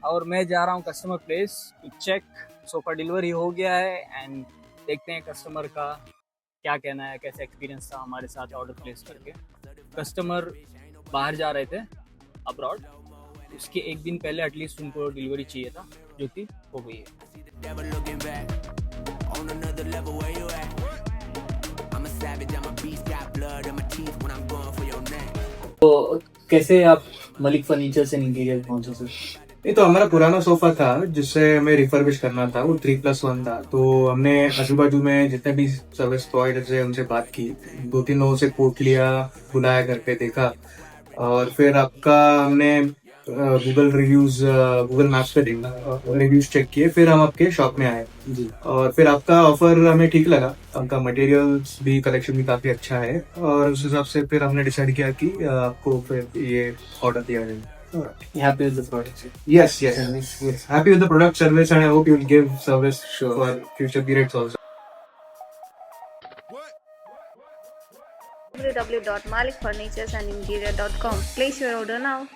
और मैं जा रहा हूँ customer place to check. Sofa delivery हो गया है एंड देखते हैं कस्टमर का क्या कहना है, कैसा एक्सपीरियंस था हमारे साथ ऑर्डर प्लेस करके। कस्टमर बाहर जा रहे थे अब्रॉड, उसके एक दिन पहले एटलीस्ट उनको डिलीवरी चाहिए था, जो कि हो गई है। तो कैसे आप मलिक फर्नीचर से इंटीरियर पहुंचे सर? नहीं, तो हमारा पुराना सोफा था जिससे हमें रिफर्बिश करना था, वो 3+1 था। तो हमने आजू बाजू में जितने भी सर्विस प्रोवाइडर्स है उनसे बात की, 2-3 लोगों से कोट लिया, बुलाया, घर पे देखा, और फिर आपका हमने गूगल रिव्यूज, गूगल मैप्स पे देखा, रिव्यूज चेक किए, फिर हम आपके शॉप में आए जी। और फिर आपका ऑफर हमें ठीक लगा। आपका मटेरियल्स भी, कलेक्शन भी काफी अच्छा है, और उस हिसाब से फिर हमने डिसाइड किया कि आपको फिर ये ऑर्डर दिया जाए। Happy with the product, sir? Yes, yes. Happy with the product, service, and I hope you'll give service for future periods also. www.malikfurnituresandinterior.com. Place your order now.